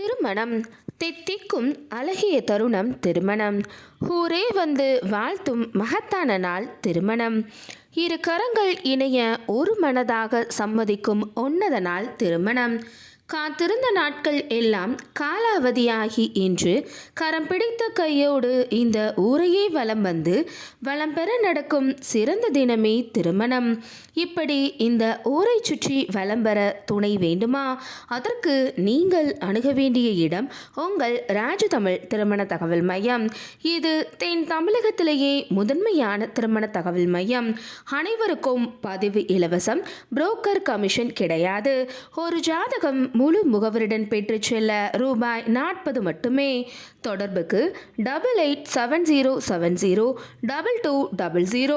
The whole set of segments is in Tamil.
திருமணம் தித்திக்கும் அழகிய தருணம் திருமணம். ஊரே வந்து வாழ்த்தும் மகத்தான நாள் திருமணம். இரு கரங்கள் இணைய ஒரு மனதாக சம்மதிக்கும் உன்னத நாள் திருமணம். காத்திருந்த நாட்கள் எல்லாம் காலாவதியாகி இன்று கரம் பிடித்த கையோடு இந்த ஊரையே வலம் வந்து வளம் பெற நடக்கும் சிறந்த தினமே திருமணம். இப்படி இந்த ஊரை சுற்றி வலம் பெற துணை வேண்டுமா? அதற்கு நீங்கள் அணுக வேண்டிய இடம் உங்கள் ராஜதமிழ் திருமண தகவல் மையம். இது தென் தமிழகத்திலேயே முதன்மையான திருமண தகவல் மையம். அனைவருக்கும் பதிவு இலவசம். புரோக்கர் கமிஷன் கிடையாது. ஒரு ஜாதகம் முழு முகவருடன் பெற்றுச் செல்ல ரூபாய் 40 மட்டுமே. தொடர்புக்கு 8870702200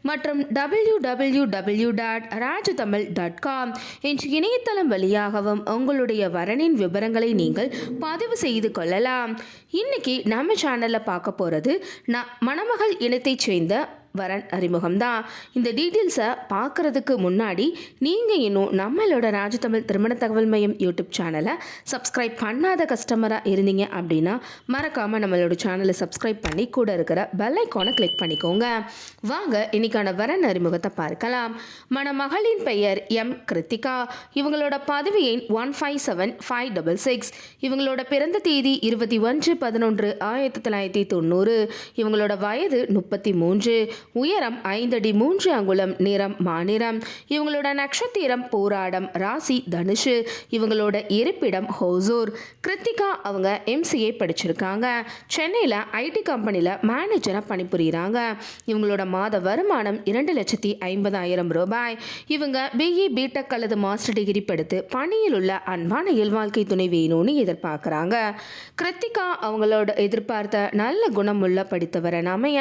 மற்றும் www.rajtamil.com என்ற இணையதளம் வழியாகவும் உங்களுடைய வரனின் விவரங்களை நீங்கள் பதிவு செய்து கொள்ளலாம். இன்னைக்கு நம்ம சேனலில் பார்க்க போகிறது மணமகள் இனத்தைச் சேர்ந்த வரன் அறிமுகம்தான். இந்த டீட்டெயில்ஸை பார்க்குறதுக்கு முன்னாடி நீங்கள் இன்னும் நம்மளோட ராஜதமிழ் திருமண தகவல் மையம் யூடியூப் சேனலை சப்ஸ்கிரைப் பண்ணாத கஸ்டமராக இருந்தீங்க அப்படின்னா மறக்காமல் நம்மளோட சேனலை சப்ஸ்கிரைப் பண்ணி கூட இருக்கிற பெல் ஐக்கானை கிளிக் பண்ணிக்கோங்க. வாங்க இன்னைக்கான வரன் அறிமுகத்தை பார்க்கலாம். மணமகளின் பெயர் எம் கிருத்திகா. இவங்களோட பதவி எண் 157566. இவங்களோட பிறந்த தேதி 21/11/1990. இவங்களோட வயது 33. உயரம் 5 அடி 3 அங்குலம். நிறம் மாநிறம். இவங்களோட நட்சத்திரம் போராடம். ராசி தனுஷு. இவங்களோட இருப்பிடம் ஹோசூர். கிருத்திகா அவங்க MCA படிச்சிருக்காங்க. சென்னையில் ஐடி கம்பெனியில் மேனேஜராக பணிபுரிகிறாங்க. இவங்களோட மாத வருமானம் 2,50,000 ரூபாய். இவங்க BE பிடெக் அல்லது மாஸ்டர் டிகிரி படித்து பணியில் உள்ள அன்பான இயல்வாழ்க்கை துணை வேணும்னு எதிர்பார்க்குறாங்க. கிருத்திகா அவங்களோட எதிர்பார்த்த நல்ல குணமுள்ள படித்தவரன் அமைய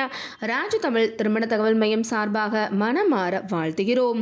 ராஜதமிழ் திருமண தகவல் மையம் சார்பாக மனமாற வாழ்த்துகிறோம்.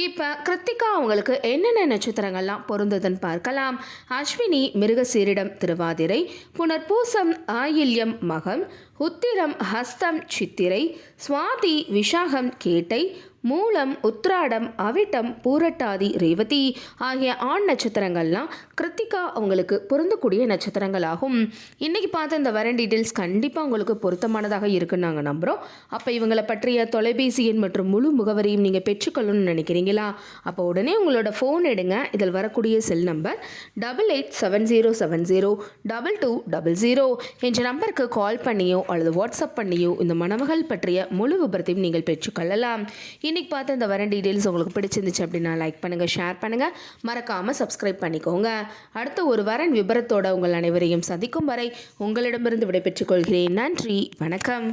இப்போ கிருத்திகா அவங்களுக்கு என்னென்ன நட்சத்திரங்கள்லாம் பொருந்ததுன்னு பார்க்கலாம். அஸ்வினி மிருகசீரிடம் திருவாதிரை, புனர்பூசம் ஆயில்யம் மகம், உத்திரம் ஹஸ்தம் சித்திரை, சுவாதி விஷாகம் கேட்டை, மூலம் உத்ராடம் அவிட்டம் பூரட்டாதி ரேவதி ஆகிய ஆண் நட்சத்திரங்கள்லாம் கிருத்திகா அவங்களுக்கு பொருந்தக்கூடிய நட்சத்திரங்களாகும். இன்றைக்கி பார்த்த இந்த வரன் டீட்டெயில்ஸ் கண்டிப்பாக உங்களுக்கு பொருத்தமானதாக இருக்குன்னு நாங்கள் நம்புகிறோம். அப்போ இவங்களை பற்றிய தொலைபேசி எண் மற்றும் முழு முகவரியும் நீங்கள் பெற்றுக்கொள்ளணும்னு நினைக்கிறீங்களா? அப்போ உடனே உங்களோட ஃபோன் எடுங்க. இதில் வரக்கூடிய செல் நம்பர் 8870702200 என்ற நம்பருக்கு கால் பண்ணியோ அல்லது வாட்ஸ்அப் பண்ணியோ இந்த மணமகள் பற்றிய முழு விபரத்தையும் நீங்கள் பெற்றுக்கொள்ளலாம். இன்றைக்கி பார்த்த இந்த வரன் டீட்டெயில்ஸ் உங்களுக்கு பிடிச்சிருந்துச்சு அப்படின்னா லைக் பண்ணுங்கள், ஷேர் பண்ணுங்கள், மறக்காமல் சப்ஸ்கிரைப் பண்ணிக்கோங்க. அடுத்த ஒரு வரன் விபரத்தோடு உங்கள் அனைவரையும் சந்திக்கும் வரை உங்களிடமிருந்து விடைபெற்றுக் கொள்கிறேன். நன்றி, வணக்கம்.